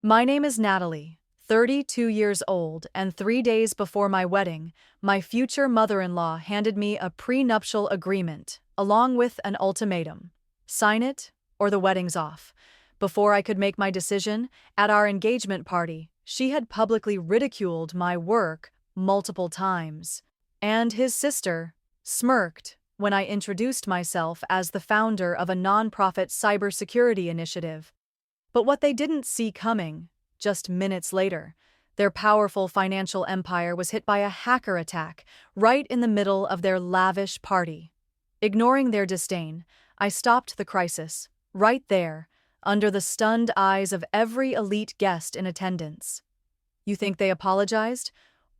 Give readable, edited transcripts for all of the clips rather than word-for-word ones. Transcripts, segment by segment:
My name is Natalie, 32 years old, and 3 days before my wedding, my future mother-in-law handed me a prenuptial agreement, along with an ultimatum. Sign it, or the wedding's off. Before I could make my decision, at our engagement party, she had publicly ridiculed my work multiple times. And his sister smirked when I introduced myself as the founder of a nonprofit cybersecurity initiative. But what they didn't see coming, just minutes later, their powerful financial empire was hit by a hacker attack right in the middle of their lavish party. Ignoring their disdain, I stopped the crisis, right there, under the stunned eyes of every elite guest in attendance. You think they apologized?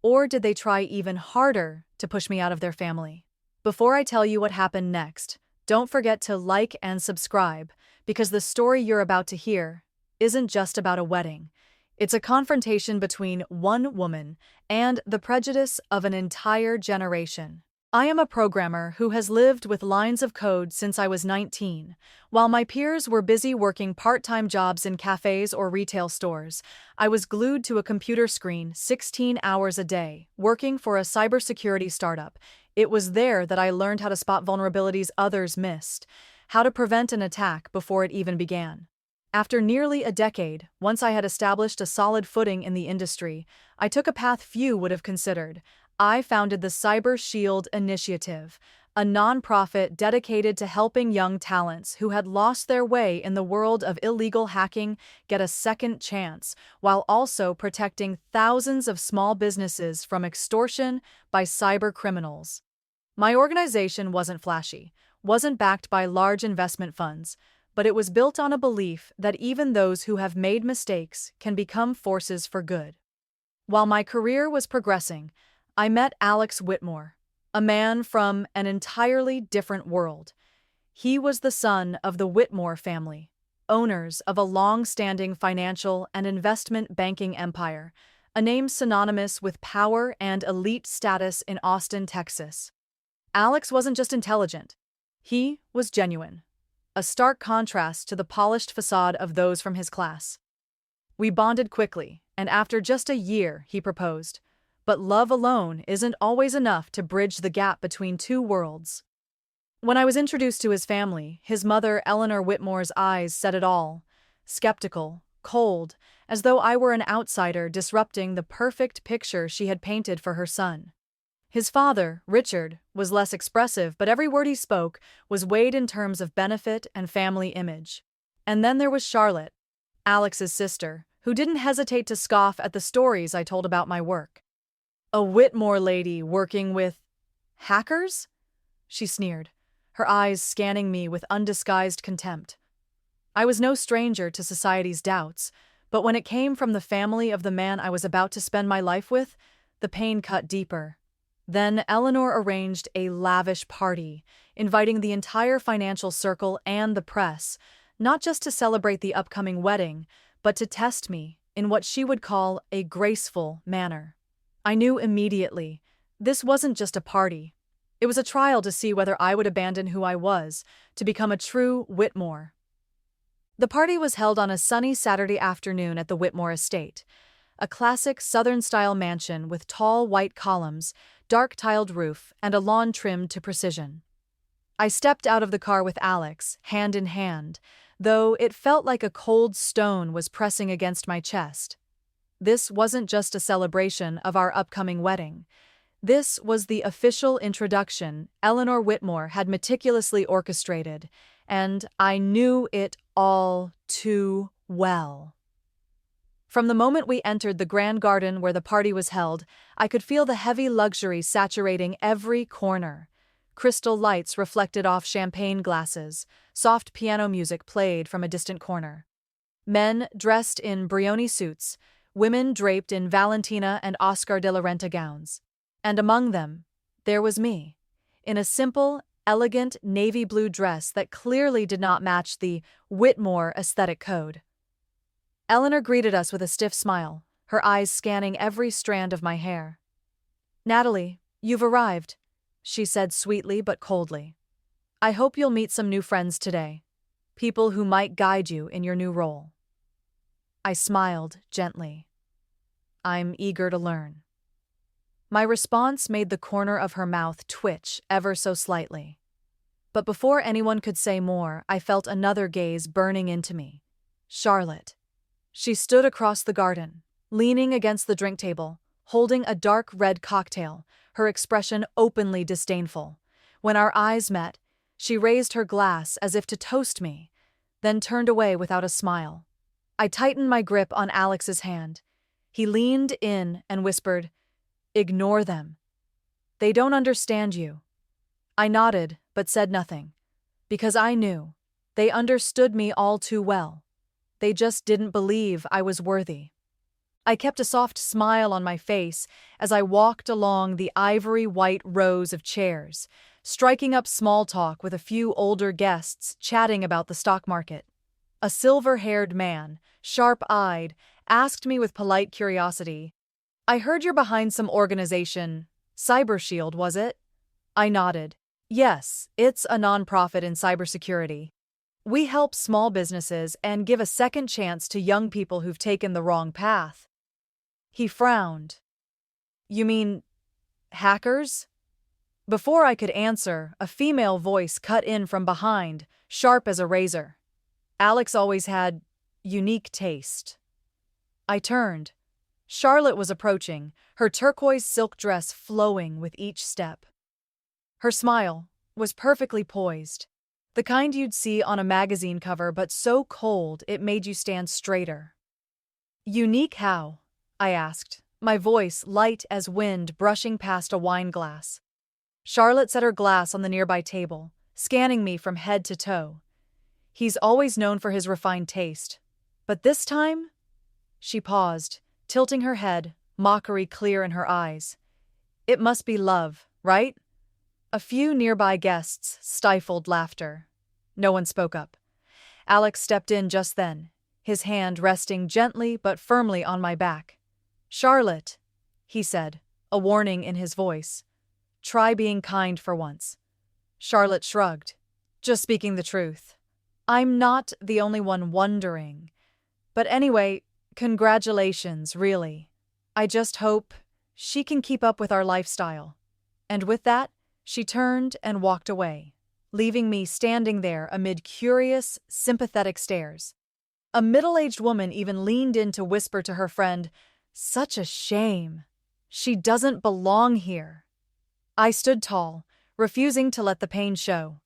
Or did they try even harder to push me out of their family? Before I tell you what happened next, don't forget to like and subscribe, because the story you're about to hear isn't just about a wedding. It's a confrontation between one woman and the prejudice of an entire generation. I am a programmer who has lived with lines of code since I was 19. While my peers were busy working part-time jobs in cafes or retail stores, I was glued to a computer screen 16 hours a day, working for a cybersecurity startup. It was there that I learned how to spot vulnerabilities others missed, how to prevent an attack before it even began. After nearly a decade, once I had established a solid footing in the industry, I took a path few would have considered. I founded the Cyber Shield Initiative, a nonprofit dedicated to helping young talents who had lost their way in the world of illegal hacking get a second chance, while also protecting thousands of small businesses from extortion by cyber criminals. My organization wasn't flashy, wasn't backed by large investment funds, but it was built on a belief that even those who have made mistakes can become forces for good. While my career was progressing, I met Alex Whitmore, a man from an entirely different world. He was the son of the Whitmore family, owners of a long-standing financial and investment banking empire, a name synonymous with power and elite status in Austin, Texas. Alex wasn't just intelligent. He was genuine, a stark contrast to the polished facade of those from his class. We bonded quickly, and after just a year, he proposed. But love alone isn't always enough to bridge the gap between two worlds. When I was introduced to his family, his mother, Eleanor Whitmore's eyes said it all: skeptical, cold, as though I were an outsider disrupting the perfect picture she had painted for her son. His father, Richard, was less expressive, but every word he spoke was weighed in terms of benefit and family image. And then there was Charlotte, Alex's sister, who didn't hesitate to scoff at the stories I told about my work. "A Whitmore lady working with hackers?" she sneered, her eyes scanning me with undisguised contempt. I was no stranger to society's doubts, but when it came from the family of the man I was about to spend my life with, the pain cut deeper. Then Eleanor arranged a lavish party, inviting the entire financial circle and the press, not just to celebrate the upcoming wedding, but to test me in what she would call a graceful manner. I knew immediately, this wasn't just a party. It was a trial to see whether I would abandon who I was to become a true Whitmore. The party was held on a sunny Saturday afternoon at the Whitmore estate, a classic Southern-style mansion with tall white columns, dark-tiled roof, and a lawn trimmed to precision. I stepped out of the car with Alex, hand in hand, though it felt like a cold stone was pressing against my chest. This wasn't just a celebration of our upcoming wedding. This was the official introduction Eleanor Whitmore had meticulously orchestrated, and I knew it all too well. From the moment we entered the grand garden where the party was held, I could feel the heavy luxury saturating every corner. Crystal lights reflected off champagne glasses, soft piano music played from a distant corner. Men dressed in Brioni suits, women draped in Valentina and Oscar de la Renta gowns. And among them, there was me, in a simple, elegant navy blue dress that clearly did not match the Whitmore aesthetic code. Eleanor greeted us with a stiff smile, her eyes scanning every strand of my hair. "Natalie, you've arrived," she said sweetly but coldly. "I hope you'll meet some new friends today, people who might guide you in your new role." I smiled gently. I'm eager to learn. My response made the corner of her mouth twitch ever so slightly. But before anyone could say more, I felt another gaze burning into me. Charlotte. She stood across the garden, leaning against the drink table, holding a dark red cocktail, her expression openly disdainful. When our eyes met, she raised her glass as if to toast me, then turned away without a smile. I tightened my grip on Alex's hand. He leaned in and whispered, "Ignore them. They don't understand you." I nodded, but said nothing, because I knew they understood me all too well. They just didn't believe I was worthy. I kept a soft smile on my face as I walked along the ivory-white rows of chairs, striking up small talk with a few older guests chatting about the stock market. A silver-haired man, sharp-eyed, asked me with polite curiosity, "I heard you're behind some organization, Cybershield, was it?" I nodded. Yes, it's a nonprofit in cybersecurity. We help small businesses and give a second chance to young people who've taken the wrong path. He frowned. You mean hackers? Before I could answer, a female voice cut in from behind, sharp as a razor. Alex always had unique taste. I turned. Charlotte was approaching, her turquoise silk dress flowing with each step. Her smile was perfectly poised, the kind you'd see on a magazine cover, but so cold it made you stand straighter. Unique how? I asked, my voice light as wind brushing past a wine glass. Charlotte set her glass on the nearby table, scanning me from head to toe. He's always known for his refined taste. But this time? She paused, tilting her head, mockery clear in her eyes. It must be love, right? A few nearby guests stifled laughter. No one spoke up. Alex stepped in just then, his hand resting gently but firmly on my back. "Charlotte," he said, a warning in his voice. "Try being kind for once." Charlotte shrugged. "Just speaking the truth. I'm not the only one wondering. But anyway, congratulations, really. I just hope she can keep up with our lifestyle." And with that, she turned and walked away, leaving me standing there amid curious, sympathetic stares. A middle-aged woman even leaned in to whisper to her friend, "Such a shame. She doesn't belong here." I stood tall, refusing to let the pain show.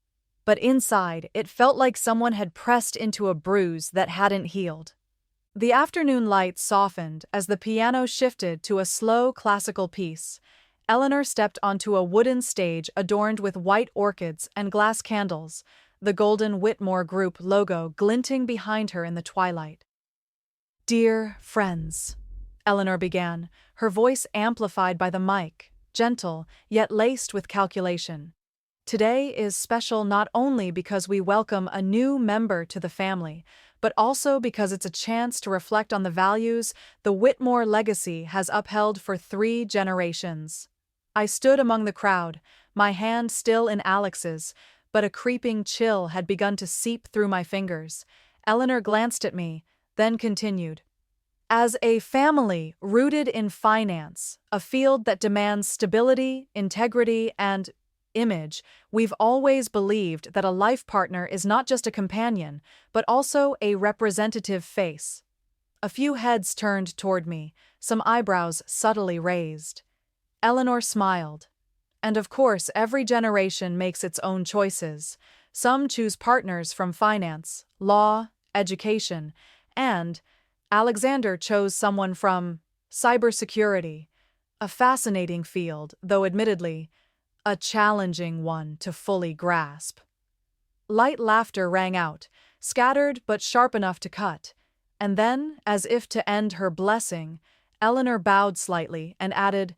But inside, it felt like someone had pressed into a bruise that hadn't healed. The afternoon light softened as the piano shifted to a slow classical piece. Eleanor stepped onto a wooden stage adorned with white orchids and glass candles, the golden Whitmore Group logo glinting behind her in the twilight. "Dear friends," Eleanor began, her voice amplified by the mic, gentle yet laced with calculation. "Today is special not only because we welcome a new member to the family, but also because it's a chance to reflect on the values the Whitmore legacy has upheld for 3 generations." I stood among the crowd, my hand still in Alex's, but a creeping chill had begun to seep through my fingers. Eleanor glanced at me, then continued. "As a family rooted in finance, a field that demands stability, integrity, and image, we've always believed that a life partner is not just a companion, but also a representative face." A few heads turned toward me, some eyebrows subtly raised. Eleanor smiled. "And of course, every generation makes its own choices. Some choose partners from finance, law, education, and Alexander chose someone from cybersecurity, a fascinating field, though admittedly, a challenging one to fully grasp." Light laughter rang out, scattered but sharp enough to cut, and then, as if to end her blessing, Eleanor bowed slightly and added,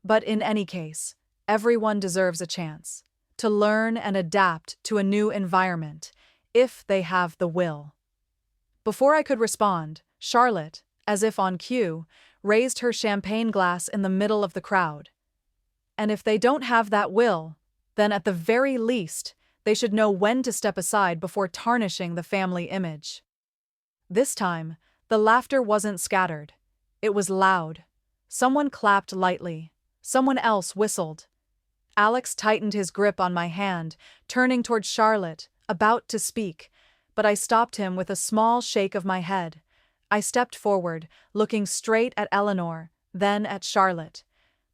"But in any case, everyone deserves a chance to learn and adapt to a new environment, if they have the will." Before I could respond, Charlotte, as if on cue, raised her champagne glass in the middle of the crowd. "And if they don't have that will, then at the very least, they should know when to step aside before tarnishing the family image." This time, The laughter wasn't scattered. It was loud. Someone clapped lightly. Someone else whistled. Alex tightened his grip on my hand, turning toward Charlotte, about to speak, but I stopped him with a small shake of my head. I stepped forward, looking straight at Eleanor, then at Charlotte.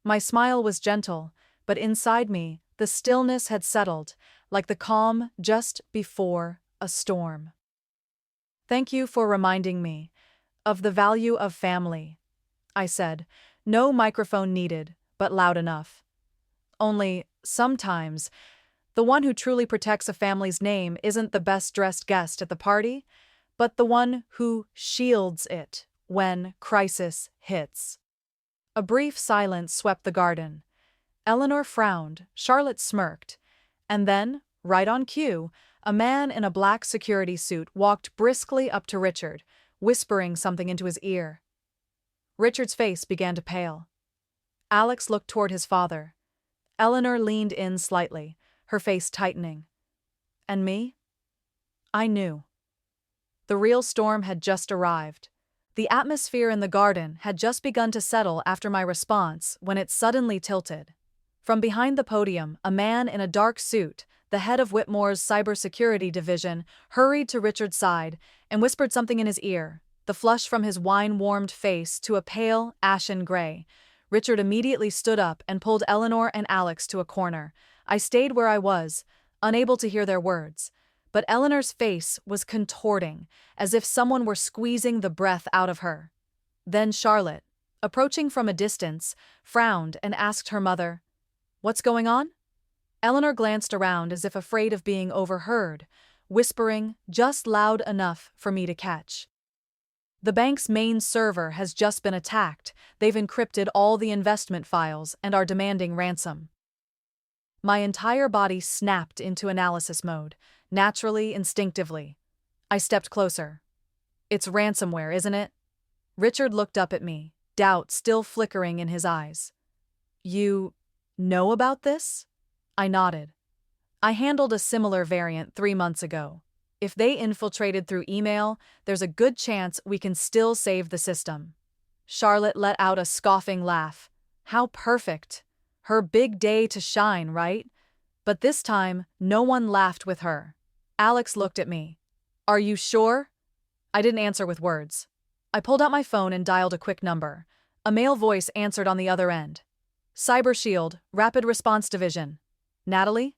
My smile was gentle, but inside me, the stillness had settled, like the calm just before a storm. "Thank you for reminding me of the value of family," I said, no microphone needed, but loud enough. Only, sometimes, the one who truly protects a family's name isn't the best-dressed guest at the party, but the one who shields it when crisis hits. A brief silence swept the garden. Eleanor frowned, Charlotte smirked, and then, right on cue, a man in a black security suit walked briskly up to Richard, whispering something into his ear. Richard's face began to pale. Alex looked toward his father. Eleanor leaned in slightly, her face tightening. And me? I knew. The real storm had just arrived. The atmosphere in the garden had just begun to settle after my response when it suddenly tilted. From behind the podium, a man in a dark suit, the head of Whitmore's cybersecurity division, hurried to Richard's side and whispered something in his ear, the flush from his wine-warmed face to a pale, ashen gray. Richard immediately stood up and pulled Eleanor and Alex to a corner. I stayed where I was, unable to hear their words. But Eleanor's face was contorting, as if someone were squeezing the breath out of her. Then Charlotte, approaching from a distance, frowned and asked her mother, "What's going on?" Eleanor glanced around as if afraid of being overheard, whispering just loud enough for me to catch. "The bank's main server has just been attacked. They've encrypted all the investment files and are demanding ransom." My entire body snapped into analysis mode, naturally, instinctively. I stepped closer. "It's ransomware, isn't it?" Richard looked up at me, doubt still flickering in his eyes. "You know about this?" I nodded. "I handled a similar variant 3 months ago. If they infiltrated through email, there's a good chance we can still save the system." Charlotte let out a scoffing laugh. How perfect. Her big day to shine, right? But this time, no one laughed with her. Alex looked at me. "Are you sure?" I didn't answer with words. I pulled out my phone and dialed a quick number. A male voice answered on the other end. "Cyber Shield, Rapid Response Division. Natalie?"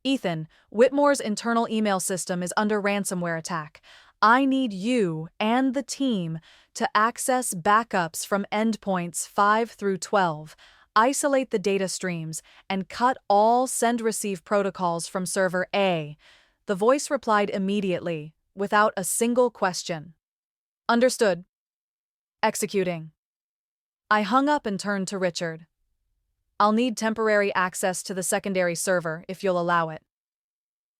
"Ethan, Whitmore's internal email system is under ransomware attack. I need you and the team to access backups from endpoints 5 through 12, isolate the data streams, and cut all send-receive protocols from server A." The voice replied immediately, without a single question. "Understood. Executing." I hung up and turned to Richard. "I'll need temporary access to the secondary server if you'll allow it."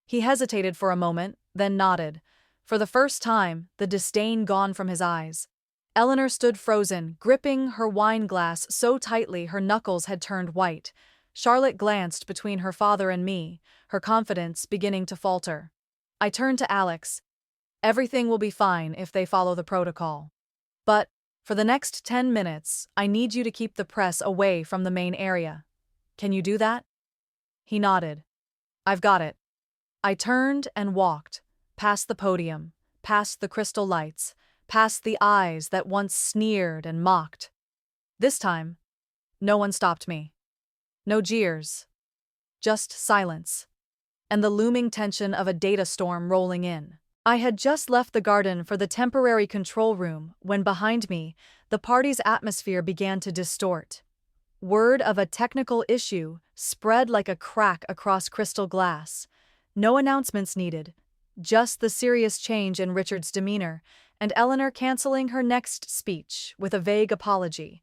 He hesitated for a moment, then nodded. For the first time, the disdain gone from his eyes. Eleanor stood frozen, gripping her wine glass so tightly her knuckles had turned white. Charlotte glanced between her father and me, her confidence beginning to falter. I turned to Alex. "Everything will be fine if they follow the protocol. But, for the next 10 minutes, I need you to keep the press away from the main area. Can you do that?" He nodded. "I've got it." I turned and walked, past the podium, past the crystal lights, past the eyes that once sneered and mocked. This time, no one stopped me. No jeers. Just silence. And the looming tension of a data storm rolling in. I had just left the garden for the temporary control room when behind me, the party's atmosphere began to distort. Word of a technical issue spread like a crack across crystal glass. No announcements needed, just the serious change in Richard's demeanor, and Eleanor canceling her next speech with a vague apology.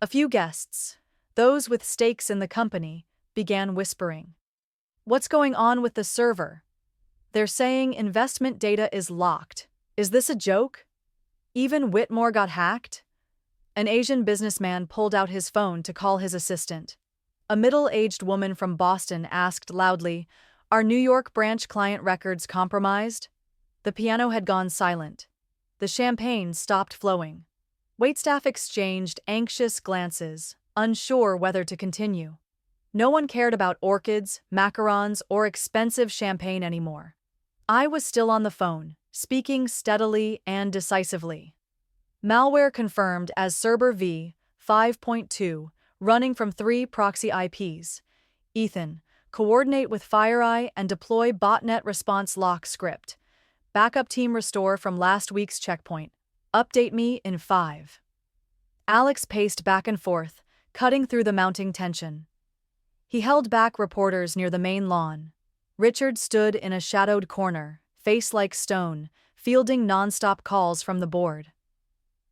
A few guests, those with stakes in the company, began whispering. "What's going on with the server? They're saying investment data is locked. Is this a joke? Even Whitmore got hacked?" An Asian businessman pulled out his phone to call his assistant. A middle-aged woman from Boston asked loudly, "Are New York branch client records compromised?" The piano had gone silent. The champagne stopped flowing. Waitstaff exchanged anxious glances, unsure whether to continue. No one cared about orchids, macarons, or expensive champagne anymore. I was still on the phone, speaking steadily and decisively. Malware confirmed as Cerber v. 5.2, running from 3 proxy IPs. Ethan, coordinate with FireEye and deploy botnet response lock script. Backup team restore from last week's checkpoint. Update me in 5. Alex paced back and forth, cutting through the mounting tension. He held back reporters near the main lawn. Richard stood in a shadowed corner, face like stone, fielding nonstop calls from the board.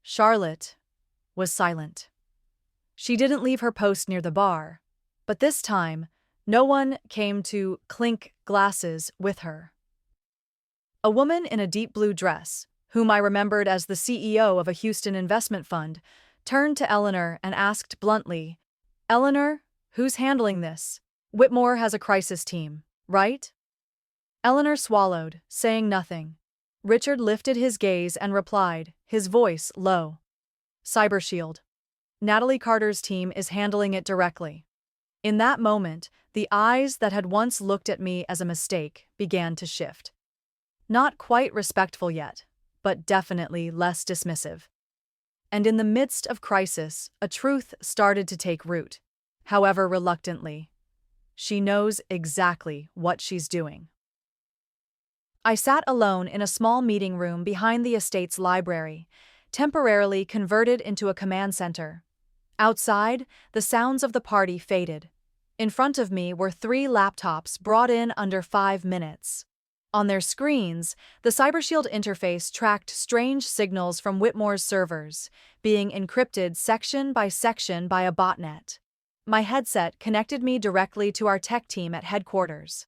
Charlotte was silent. She didn't leave her post near the bar, but this time, no one came to clink glasses with her. A woman in a deep blue dress, whom I remembered as the CEO of a Houston investment fund, turned to Eleanor and asked bluntly, "Eleanor, who's handling this? Whitmore has a crisis team, right?" Eleanor swallowed, saying nothing. Richard lifted his gaze and replied, his voice low. "Cybershield. Natalie Carter's team is handling it directly." In that moment, the eyes that had once looked at me as a mistake began to shift. Not quite respectful yet, but definitely less dismissive. And in the midst of crisis, a truth started to take root, however reluctantly. She knows exactly what she's doing. I sat alone in a small meeting room behind the estate's library, temporarily converted into a command center. Outside, the sounds of the party faded. In front of me were 3 laptops brought in under 5 minutes. On their screens, the CyberShield interface tracked strange signals from Whitmore's servers, being encrypted section by a botnet. My headset connected me directly to our tech team at headquarters.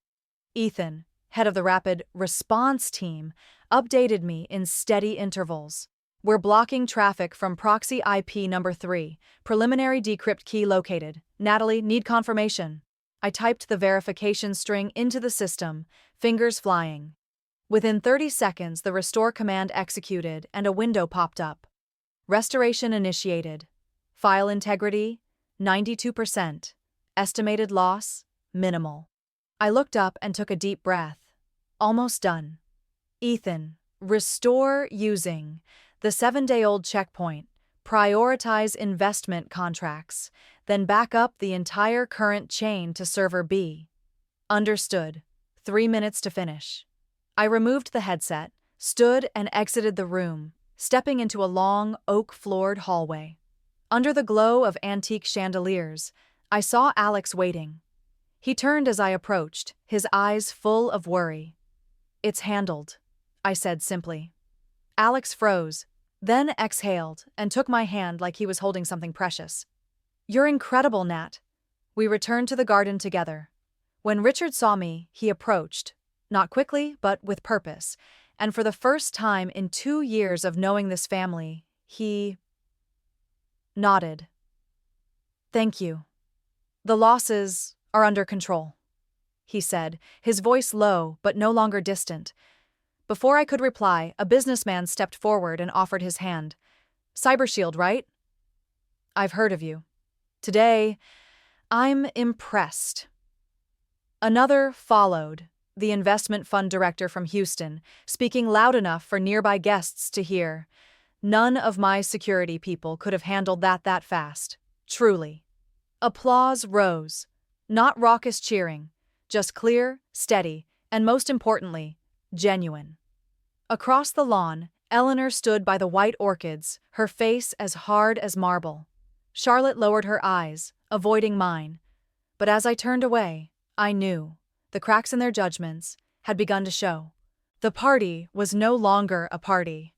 Ethan, head of the rapid response team, updated me in steady intervals. "We're blocking traffic from proxy IP number 3, preliminary decrypt key located. Natalie, need confirmation." I typed the verification string into the system, fingers flying. Within 30 seconds, the restore command executed and a window popped up. Restoration initiated. File integrity, 92%. Estimated loss, minimal. I looked up and took a deep breath. Almost done. Ethan, restore using the 7-day-old checkpoint. Prioritize investment contracts, then back up the entire current chain to server B. Understood. 3 minutes to finish. I removed the headset, stood and exited the room, stepping into a long, oak-floored hallway. Under the glow of antique chandeliers, I saw Alex waiting. He turned as I approached, his eyes full of worry. "It's handled," I said simply. Alex froze, then exhaled and took my hand like he was holding something precious. "You're incredible, Nat." We returned to the garden together. When Richard saw me, he approached, not quickly, but with purpose, and for the first time in 2 years of knowing this family, he nodded. "Thank you. The losses are under control," he said, his voice low but no longer distant. Before I could reply, a businessman stepped forward and offered his hand. "CyberShield, right? I've heard of you. Today, I'm impressed." Another followed, the investment fund director from Houston, speaking loud enough for nearby guests to hear. "None of my security people could have handled that fast. Truly." Applause rose. Not raucous cheering, just clear, steady, and most importantly, genuine. Across the lawn, Eleanor stood by the white orchids, her face as hard as marble. Charlotte lowered her eyes, avoiding mine. But as I turned away, I knew the cracks in their judgments had begun to show. The party was no longer a party.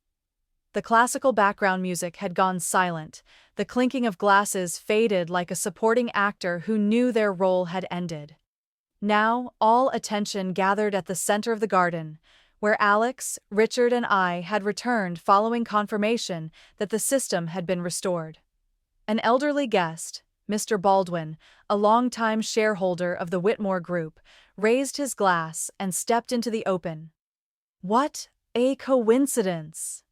The classical background music had gone silent, the clinking of glasses faded like a supporting actor who knew their role had ended. Now, all attention gathered at the center of the garden, where Alex, Richard, and I had returned following confirmation that the system had been restored. An elderly guest, Mr. Baldwin, a longtime shareholder of the Whitmore Group, raised his glass and stepped into the open. "What a coincidence!"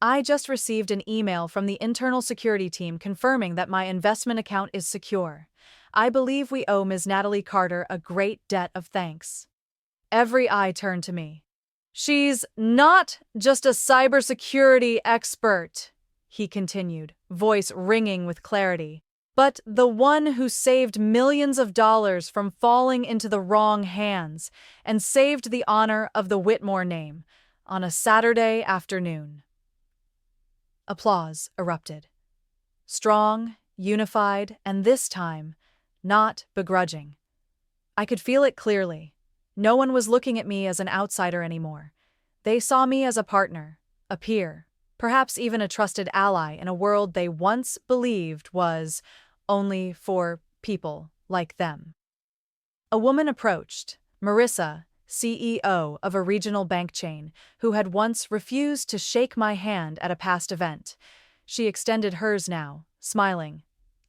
I just received an email from the internal security team confirming that my investment account is secure. I believe we owe Ms. Natalie Carter a great debt of thanks." Every eye turned to me. "She's not just a cybersecurity expert," he continued, voice ringing with clarity, "but the one who saved millions of dollars from falling into the wrong hands and saved the honor of the Whitmore name on a Saturday afternoon." Applause erupted. Strong, unified, and this time, not begrudging. I could feel it clearly. No one was looking at me as an outsider anymore. They saw me as a partner, a peer, perhaps even a trusted ally in a world they once believed was only for people like them. A woman approached, Marissa, CEO of a regional bank chain, who had once refused to shake my hand at a past event. She extended hers now, smiling.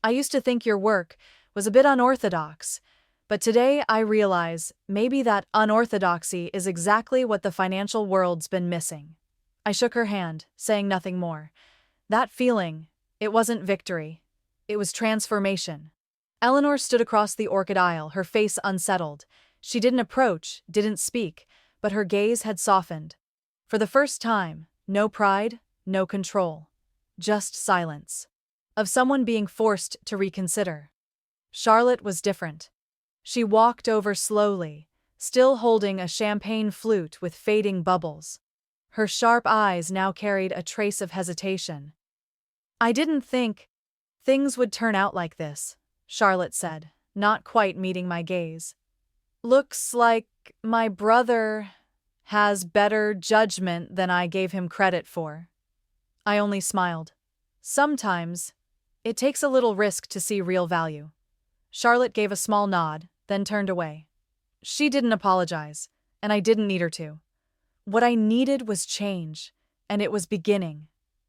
"I used to think your work was a bit unorthodox, but today I realize maybe that unorthodoxy is exactly what the financial world's been missing." I shook her hand, saying nothing more. That feeling, it wasn't victory. It was transformation. Eleanor stood across the orchid aisle, her face unsettled. She didn't approach, didn't speak, but her gaze had softened. For the first time, no pride, no control. Just silence. Of someone being forced to reconsider. Charlotte was different. She walked over slowly, still holding a champagne flute with fading bubbles. Her sharp eyes now carried a trace of hesitation. "I didn't think things would turn out like this," Charlotte said, not quite meeting my gaze. "Looks like my brother has better judgment than I gave him credit for." I only smiled. Sometimes, it takes a little risk to see real value. Charlotte gave a small nod, then turned away. She didn't apologize, and I didn't need her to. What I needed was change, and it was beginning,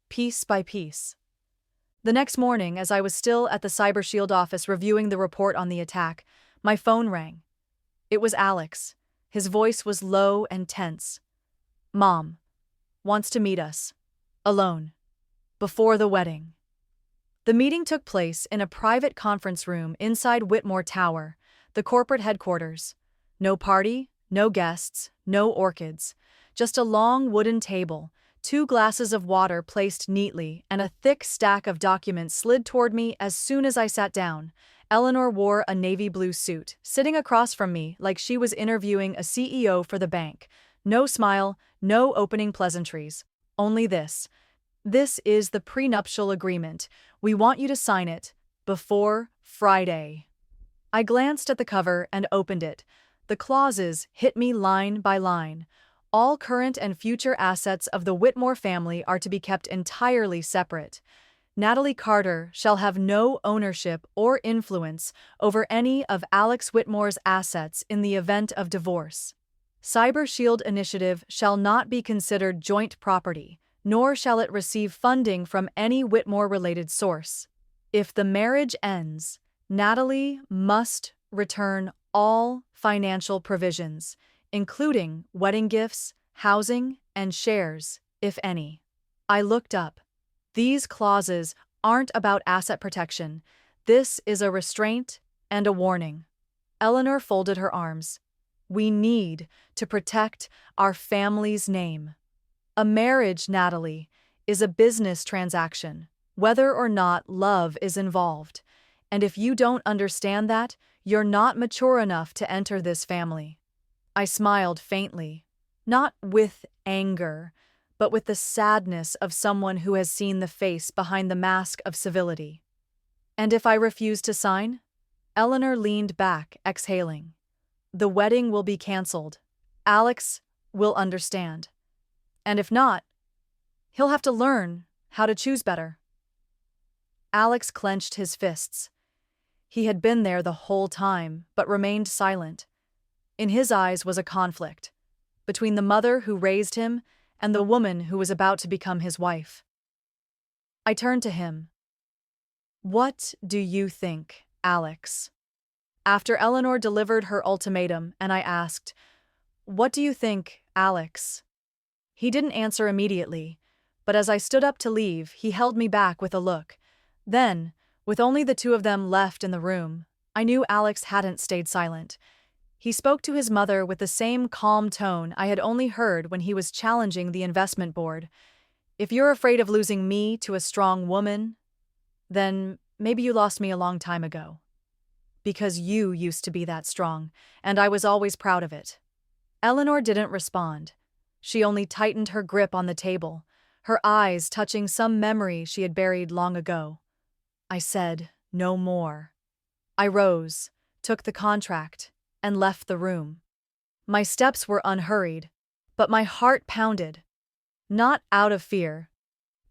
piece by piece. The next morning, as I was still at the CyberShield office reviewing the report on the attack, my phone rang. It was Alex. His voice was low and tense. "Mom wants to meet us. Alone. Before the wedding." The meeting took place in a private conference room inside Whitmore Tower, the corporate headquarters. No party, no guests, no orchids. Just a long wooden table, 2 glasses of water placed neatly, and a thick stack of documents slid toward me as soon as I sat down. Eleanor wore a navy blue suit, sitting across from me like she was interviewing a CEO for the bank. No smile, no opening pleasantries. Only this. "This is the prenuptial agreement. We want you to sign it before Friday." I glanced at the cover and opened it. The clauses hit me line by line. All current and future assets of the Whitmore family are to be kept entirely separate. Natalie Carter shall have no ownership or influence over any of Alex Whitmore's assets in the event of divorce. CyberShield Initiative shall not be considered joint property, nor shall it receive funding from any Whitmore-related source. If the marriage ends, Natalie must return all financial provisions, including wedding gifts, housing, and shares, if any. I looked up. These clauses aren't about asset protection. This is a restraint and a warning. Eleanor folded her arms. "We need to protect our family's name. A marriage, Natalie, is a business transaction, whether or not love is involved. And if you don't understand that, you're not mature enough to enter this family." I smiled faintly, not with anger, but with the sadness of someone who has seen the face behind the mask of civility. "And if I refuse to sign?" Eleanor leaned back, exhaling. "The wedding will be canceled. Alex will understand. And if not, he'll have to learn how to choose better." Alex clenched his fists. He had been there the whole time, but remained silent. In his eyes was a conflict between the mother who raised him and the woman who was about to become his wife. I turned to him. "What do you think, Alex?" After Eleanor delivered her ultimatum and I asked, "What do you think, Alex?" He didn't answer immediately, but as I stood up to leave, he held me back with a look. Then, with only the two of them left in the room, I knew Alex hadn't stayed silent. He spoke to his mother with the same calm tone I had only heard when he was challenging the investment board. "If you're afraid of losing me to a strong woman, then maybe you lost me a long time ago. Because you used to be that strong, and I was always proud of it." Eleanor didn't respond. She only tightened her grip on the table, her eyes touching some memory she had buried long ago. I said, "No more." I rose, took the contract, and left the room. My steps were unhurried, but my heart pounded. Not out of fear,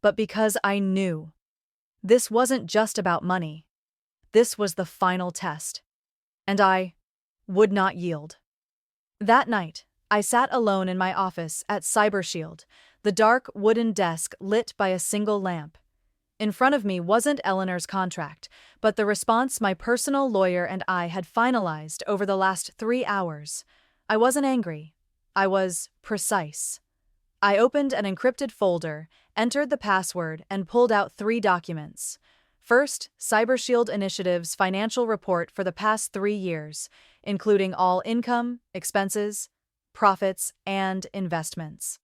but because I knew. This wasn't just about money. This was the final test. And I would not yield. That night, I sat alone in my office at CyberShield, the dark wooden desk lit by a single lamp. In front of me wasn't Eleanor's contract, but the response my personal lawyer and I had finalized over the last 3 hours. I wasn't angry. I was precise. I opened an encrypted folder, entered the password, and pulled out 3 documents. First, CyberShield Initiative's financial report for the past 3 years, including all income, expenses, profits, and investments.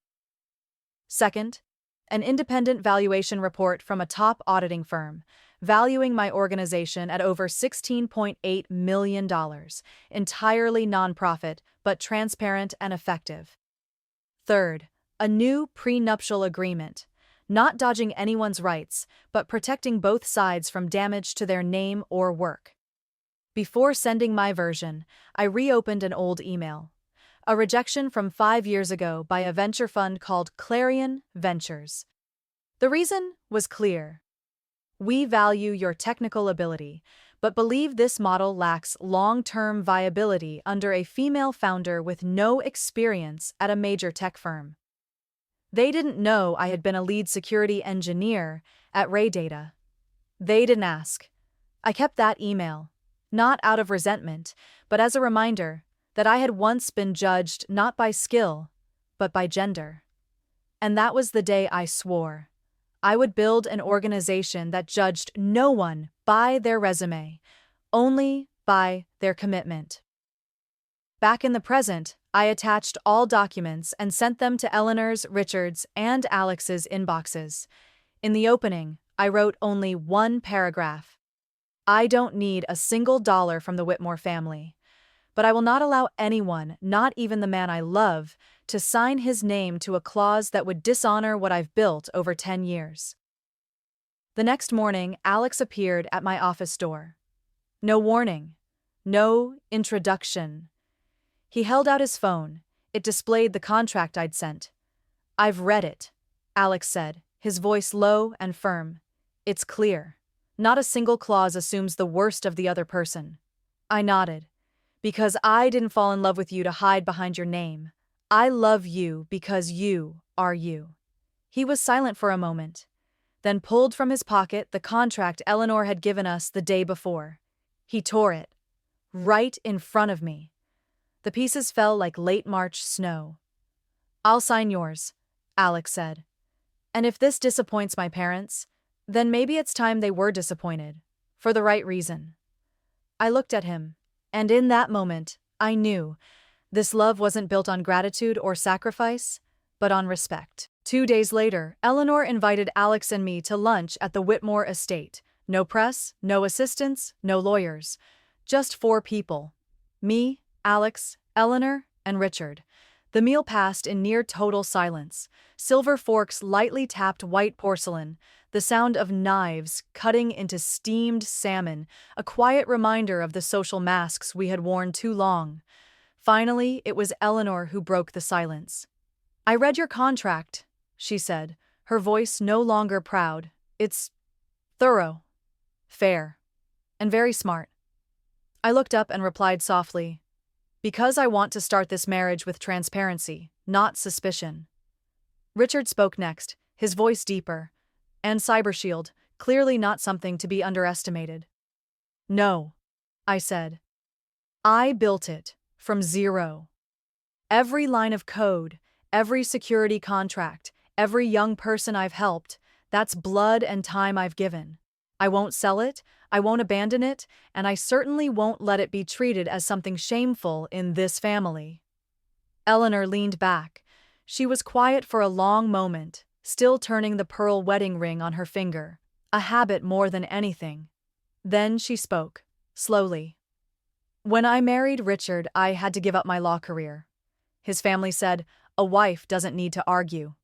Second, an independent valuation report from a top auditing firm, valuing my organization at over $16.8 million, entirely nonprofit but transparent and effective. Third, a new prenuptial agreement, not dodging anyone's rights, but protecting both sides from damage to their name or work. Before sending my version, I reopened an old email. A rejection from 5 years ago by a venture fund called Clarion Ventures. The reason was clear. "We value your technical ability, but believe this model lacks long-term viability under a female founder with no experience at a major tech firm." They didn't know I had been a lead security engineer at Ray Data. They didn't ask. I kept that email, not out of resentment, but as a reminder that I had once been judged not by skill, but by gender. And that was the day I swore. I would build an organization that judged no one by their resume, only by their commitment. Back in the present, I attached all documents and sent them to Eleanor's, Richard's, and Alex's inboxes. In the opening, I wrote only 1 paragraph. "I don't need a single dollar from the Whitmore family, but I will not allow anyone, not even the man I love, to sign his name to a clause that would dishonor what I've built over 10 years." The next morning, Alex appeared at my office door. No warning. No introduction. He held out his phone. It displayed the contract I'd sent. "I've read it," Alex said, his voice low and firm. "It's clear. Not a single clause assumes the worst of the other person." I nodded. "Because I didn't fall in love with you to hide behind your name. I love you because you are you." He was silent for a moment, then pulled from his pocket the contract Eleanor had given us the day before. He tore it, right in front of me. The pieces fell like late March snow. "I'll sign yours," Alex said. "And if this disappoints my parents, then maybe it's time they were disappointed, for the right reason." I looked at him, and in that moment, I knew this love wasn't built on gratitude or sacrifice, but on respect. 2 days later, Eleanor invited Alex and me to lunch at the Whitmore estate. No press, no assistants, no lawyers. Just 4 people. Me, Alex, Eleanor, and Richard. The meal passed in near total silence. Silver forks lightly tapped white porcelain, the sound of knives cutting into steamed salmon, a quiet reminder of the social masks we had worn too long. Finally, it was Eleanor who broke the silence. "I read your contract," she said, her voice no longer proud. "It's thorough, fair, and very smart." I looked up and replied softly, "Because I want to start this marriage with transparency, not suspicion." Richard spoke next, his voice deeper. "And CyberShield, clearly not something to be underestimated." "No," I said. "I built it from zero. Every line of code, every security contract, Every young person I've helped, that's blood and time I've given. I won't sell it, I won't abandon it, and I certainly won't let it be treated as something shameful in this family. Eleanor leaned back. She was quiet for a long moment, still turning the pearl wedding ring on her finger, a habit more than anything. Then she spoke, slowly. When I married Richard, I had to give up my law career. His family said, "A wife doesn't need to argue."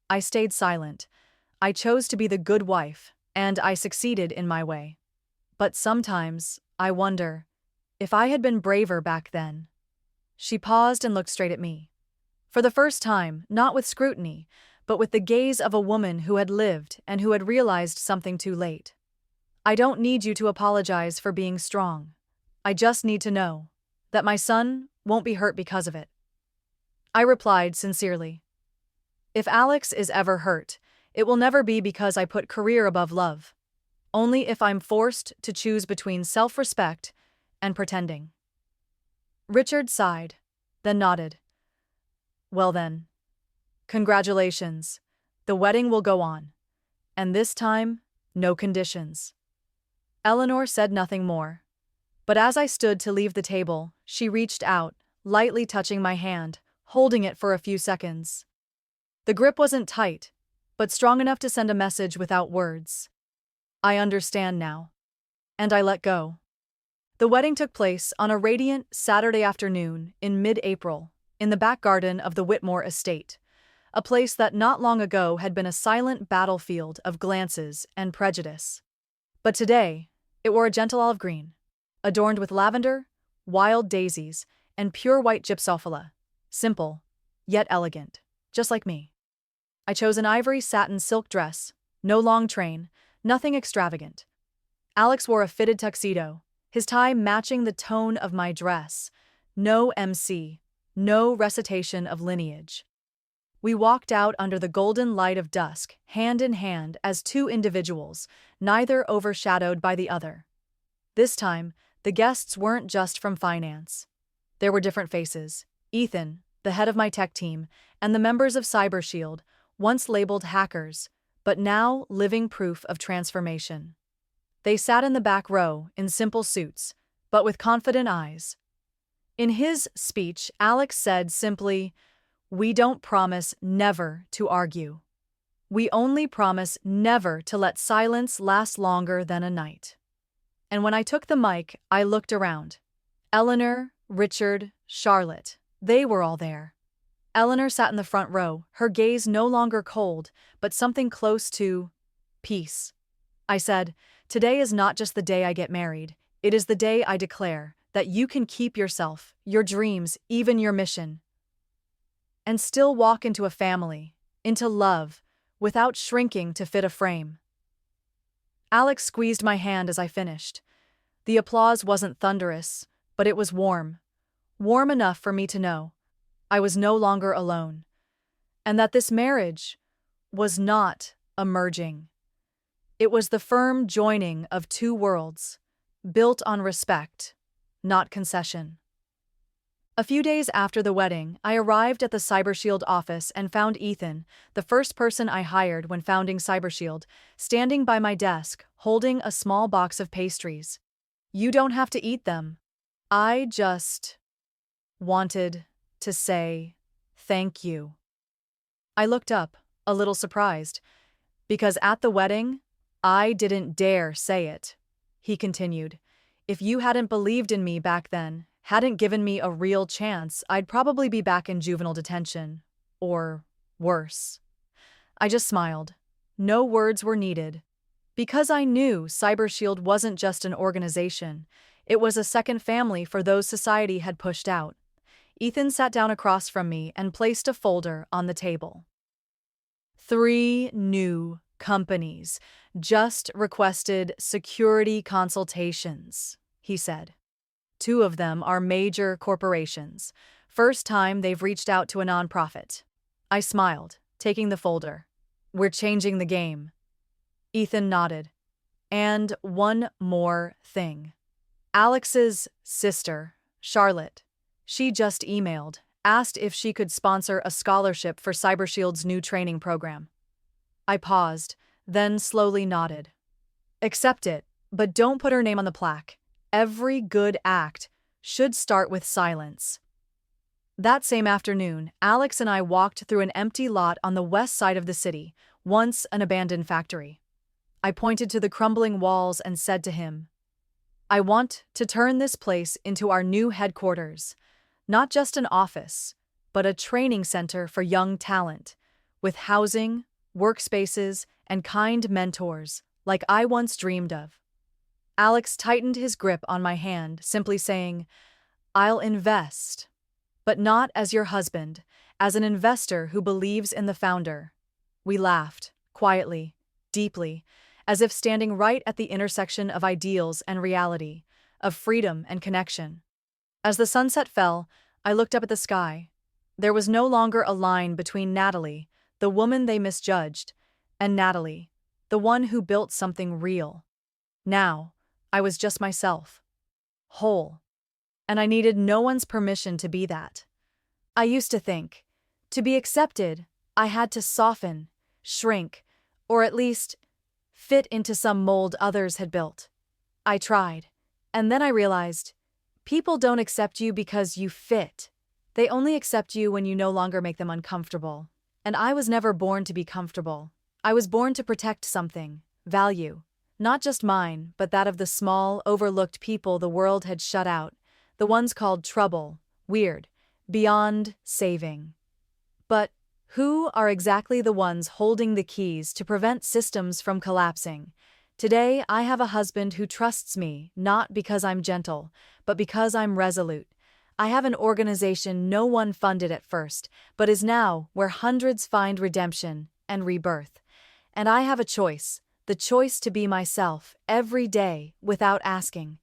I stayed silent. I chose to be the good wife, and I succeeded in my way. But sometimes, I wonder, if I had been braver back then. She paused and looked straight at me. For the first time, not with scrutiny, but with the gaze of a woman who had lived and who had realized something too late. I don't need you to apologize for being strong. I just need to know that my son won't be hurt because of it. I replied sincerely. If Alex is ever hurt, it will never be because I put career above love. Only if I'm forced to choose between self-respect and pretending. Richard sighed, then nodded. Well then. Congratulations. The wedding will go on. And this time, no conditions. Eleanor said nothing more. But as I stood to leave the table, she reached out, lightly touching my hand, holding it for a few seconds. The grip wasn't tight, but strong enough to send a message without words. I understand now. And I let go. The wedding took place on a radiant Saturday afternoon in mid-April, in the back garden of the Whitmore estate, a place that not long ago had been a silent battlefield of glances and prejudice. But today, it wore a gentle olive green, adorned with lavender, wild daisies, and pure white gypsophila, simple, yet elegant, just like me. I chose an ivory satin silk dress, no long train, nothing extravagant. Alex wore a fitted tuxedo, his tie matching the tone of my dress. No MC, no recitation of lineage. We walked out under the golden light of dusk, hand in hand as two individuals, neither overshadowed by the other. This time, the guests weren't just from finance. There were different faces. Ethan, the head of my tech team, and the members of CyberShield, once labeled hackers, but now living proof of transformation. They sat in the back row in simple suits, but with confident eyes. In his speech, Alex said simply, "We don't promise never to argue. We only promise never to let silence last longer than a night." And when I took the mic, I looked around. Eleanor, Richard, Charlotte, they were all there. Eleanor sat in the front row, her gaze no longer cold, but something close to peace. I said, "Today is not just the day I get married, it is the day I declare that you can keep yourself, your dreams, even your mission, and still walk into a family, into love, without shrinking to fit a frame." Alex squeezed my hand as I finished. The applause wasn't thunderous, but it was warm. Warm enough for me to know I was no longer alone, and that this marriage was not a merging. It was the firm joining of two worlds, built on respect, not concession. A few days after the wedding, I arrived at the CyberShield office and found Ethan, the first person I hired when founding CyberShield, standing by my desk, holding a small box of pastries. "You don't have to eat them. I just wanted to say thank you." I looked up, a little surprised, because at the wedding, I didn't dare say it. He continued, "If you hadn't believed in me back then, hadn't given me a real chance, I'd probably be back in juvenile detention. Or worse." I just smiled. No words were needed. Because I knew CyberShield wasn't just an organization, it was a second family for those society had pushed out. Ethan sat down across from me and placed a folder on the table. 3 new companies just requested security consultations, he said. 2 of them are major corporations. First time they've reached out to a nonprofit. I smiled, taking the folder. "We're changing the game." Ethan nodded. "And one more thing. Alex's sister, Charlotte, she just emailed, asked if she could sponsor a scholarship for CyberShield's new training program. I paused, then slowly nodded. Accept it, but don't put her name on the plaque. Every good act should start with silence. That same afternoon, Alex and I walked through an empty lot on the west side of the city, once an abandoned factory. I pointed to the crumbling walls and said to him, I want to turn this place into our new headquarters, not just an office, but a training center for young talent, with housing, workspaces, and kind mentors like I once dreamed of. Alex tightened his grip on my hand, simply saying, I'll invest, but not as your husband, as an investor who believes in the founder. We laughed, quietly, deeply, as if standing right at the intersection of ideals and reality, of freedom and connection. As the sunset fell, I looked up at the sky. There was no longer a line between Natalie, the woman they misjudged, and Natalie, the one who built something real. Now, I was just myself. Whole. And I needed no one's permission to be that. I used to think, to be accepted, I had to soften, shrink, or at least fit into some mold others had built. I tried, and then I realized, people don't accept you because you fit. They only accept you when you no longer make them uncomfortable. And I was never born to be comfortable. I was born to protect something, value, not just mine, but that of the small, overlooked people the world had shut out, the ones called trouble, weird, beyond saving. But who are exactly the ones holding the keys to prevent systems from collapsing? Today, I have a husband who trusts me, not because I'm gentle, but because I'm resolute. I have an organization no one funded at first, but is now where hundreds find redemption and rebirth. And I have a choice, the choice to be myself every day without asking.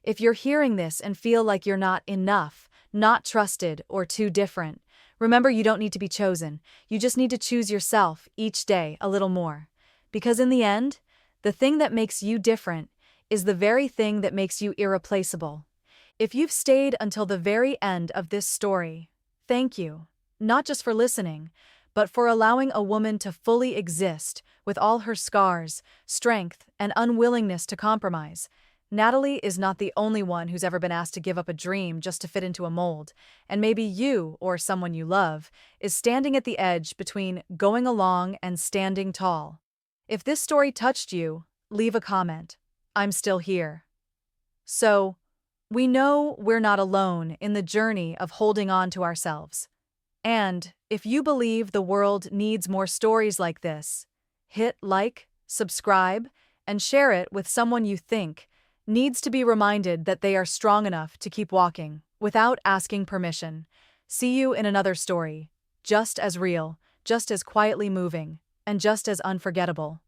If you're hearing this and feel like you're not enough, not trusted, or too different, remember you don't need to be chosen. You just need to choose yourself each day a little more. Because in the end, the thing that makes you different is the very thing that makes you irreplaceable. If you've stayed until the very end of this story, thank you, not just for listening, but for allowing a woman to fully exist with all her scars, strength, and unwillingness to compromise. Natalie is not the only one who's ever been asked to give up a dream just to fit into a mold, and maybe you, or someone you love, is standing at the edge between going along and standing tall. If this story touched you, leave a comment. I'm still here. So, we know we're not alone in the journey of holding on to ourselves. And if you believe the world needs more stories like this, hit like, subscribe, and share it with someone you think needs to be reminded that they are strong enough to keep walking without asking permission. See you in another story, just as real, just as quietly moving, and just as unforgettable.